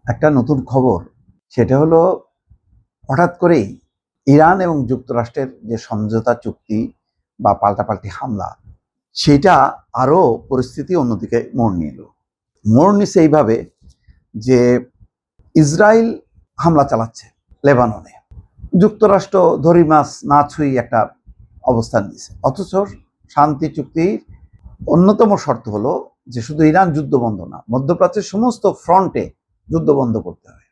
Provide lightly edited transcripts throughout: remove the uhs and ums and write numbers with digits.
একটা নতুন খবর, সেটা হলো হঠাৎ করেই ইরান এবং যুক্তরাষ্ট্রের যে সমঝোতা চুক্তি বা পাল্টাপাল্টি হামলা, সেটা আরও পরিস্থিতি অন্যদিকে মোড় নিল। মোড় নিছে এইভাবে যে ইসরায়েল হামলা চালাচ্ছে লেবাননে। যুক্তরাষ্ট্র ধরি মাছ না ছুঁই একটা অবস্থান নিছে, অথচ শান্তি চুক্তির অন্যতম শর্ত হলো যে শুধু ইরান যুদ্ধ বন্ধ না, মধ্যপ্রাচ্যের সমস্ত ফ্রন্টে যুদ্ধ বন্ধ করতে হবে।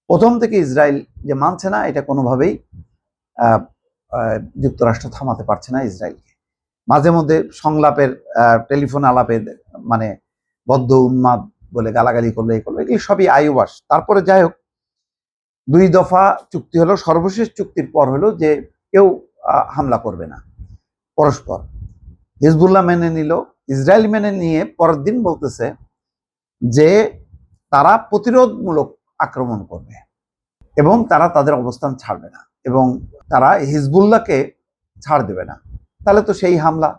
প্রথম থেকে ইসরায়েল যে মানছে না, এটা কোনোভাবেই যুক্তরাষ্ট্র থামাতে পারছে না ইসরায়েলকে। মাঝে মধ্যে সংলাপের টেলিফোন আলাপে মানে বদ্ধ উন্মাদ বলে গালাগালি করলো, এই করলো, এগুলি সবই আয়ুবাস। তারপরে যাই হোক, 2 দফা চুক্তি হলো, সর্বশেষ চুক্তির পর হলো যে কেউ হামলা করবে না পরস্পর। হিজবুল্লাহ মেনে নিল, ইসরায়েল মেনে নিয়ে পরের দিন বলতেছে যে তারা প্রতিরোধমূলক আক্রমণ করবে এবং তারা তাদের অবস্থান ছাড়বে না এবং তারা হিজবুল্লাহকে ছাড় দেবে না। তাহলে তো সেই হামলা।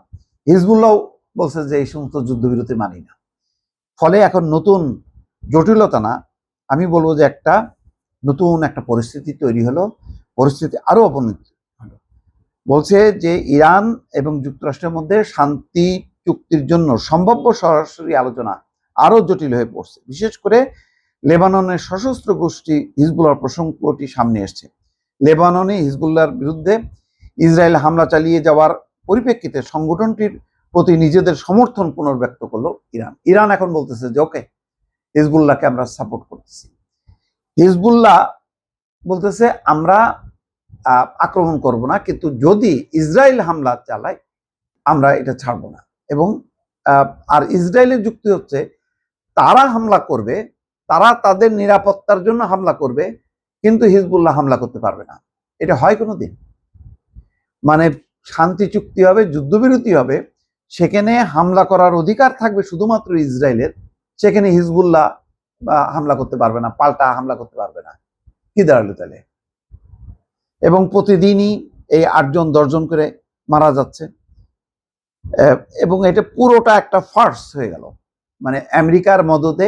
হিজবুল্লাহ বলছে যে এই সমস্ত যুদ্ধবিরতি মানি না। ফলে এখন নতুন জটিলতা না, আমি বলবো যে একটা নতুন একটা পরিস্থিতি তৈরি হলো, পরিস্থিতি আরো অবনতি হলো। বলছে যে ইরান এবং যুক্তরাষ্ট্রের মধ্যে শান্তি চুক্তির জন্য সম্ভাব্য সরাসরি আলোচনা আরো জটিল হয়ে পড়ছে। বিশেষ করে লেবাননের সশস্ত্র গোষ্ঠী হিজবুল্লাহর প্রসঙ্গটি সামনে এসছে। লেবাননে হিজবুল্লাহর বিরুদ্ধে ইসরায়েল হামলা চালিয়ে যাওয়ার পরিপ্রেক্ষিতে সংগঠনটির প্রতি নিজেদের সমর্থন পুনর্ব্যক্ত করলো ইরান। ইরান এখন বলতেছে যে ওকে, হিজবুল্লাহকে আমরা সাপোর্ট করতেছি। হিজবুল্লাহ বলতেছে আমরা আক্রমণ করব না, কিন্তু যদি ইসরায়েল হামলা চালায় আমরা এটা ছাড়বো না। এবং আর ইসরায়েলের যুক্তি হচ্ছে তারা হামলা করবে, তারা তাদের নিরাপত্তার জন্য হামলা করবে, কিন্তু হিজবুল্লাহ হামলা করতে পারবে না। এটা হয় কোনোদিন? মানে শান্তি চুক্তি হবে, যুদ্ধবিরতি হবে, সেখানে হামলা করার অধিকার থাকবে শুধুমাত্র ইসরায়েলের, সেখানে হিজবুল্লাহ হামলা করতে পারবে না, পাল্টা হামলা করতে পারবে না। কি দাঁড়ালো তাহলে? এবং প্রতিদিনই এই 8 জন 10 জন করে মারা যাচ্ছে এবং এটা পুরোটা একটা ফার্স হয়ে গেল। মানে আমেরিকার মদতে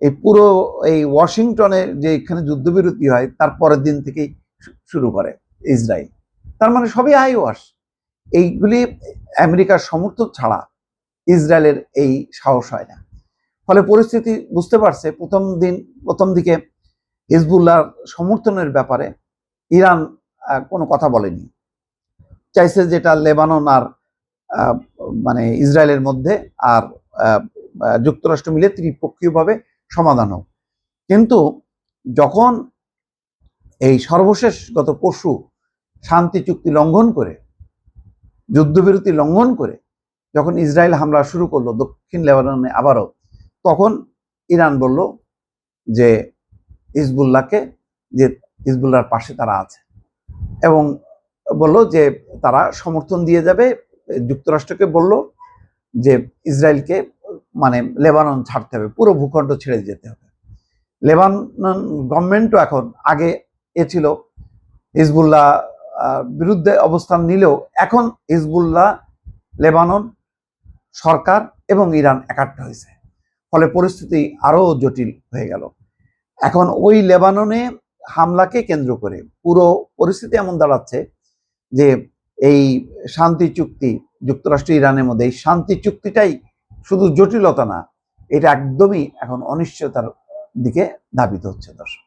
এই পুরো এই ওয়াশিংটনে যে এখানে যুদ্ধবিরতি হয় তার পরের দিন থেকেই শুরু করে ইসরায়েল। তার মানে সবই আইওয়াস। এইগুলি আমেরিকার সমর্থন ছাড়া ইসরায়েলের এই সাহস হয় না। ফলে পরিস্থিতি বুঝতে পারছে, প্রথম দিকে হিজবুল্লাহর সমর্থনের ব্যাপারে ইরান কোনো কথা বলেনি, চাইছে যেটা লেবানন আর মানে ইসরায়েলের মধ্যে আর যুক্তরাষ্ট্র মিলে ত্রিপক্ষীয়ভাবে সমাধান হোক। কিন্তু যখন এই সর্বশেষ গত পরশু শান্তি চুক্তি লঙ্ঘন করে, যুদ্ধবিরতি লঙ্ঘন করে যখন ইসরায়েল হামলা শুরু করলো দক্ষিণ লেবাননে আবারও, তখন ইরান বলল যে হিজবুল্লাহকে, যে হিজবুল্লাহর পাশে তারা আছে এবং বলল যে তারা সমর্থন দিয়ে যাবে। যুক্তরাষ্ট্রকে বলল যে ইসরায়েলকে মানে লেবানন ছাড়তে হবে, পুরো ভূখণ্ড ছেড়ে যেতে হবে। লেবানন গভর্নমেন্টও এখন আগে ছিল হিজবুল্লাহ বিরুদ্ধে অবস্থান নিলেও এখন হিজবুল্লাহ, লেবানন সরকার এবং ইরান একাট্টা হয়েছে। ফলে পরিস্থিতি আরো জটিল হয়ে গেল। এখন ওই লেবাননে হামলাকে কেন্দ্র করে পুরো পরিস্থিতি এমন দাঁড়াচ্ছে যে এই শান্তি চুক্তি যুক্তরাষ্ট্র ইরানের মধ্যে, এই শান্তি চুক্তিটাই শুধু জটিলতা না, এটা একদমই এখন অনিশ্চয়তার দিকে ধাবিত হচ্ছে। দর্শক।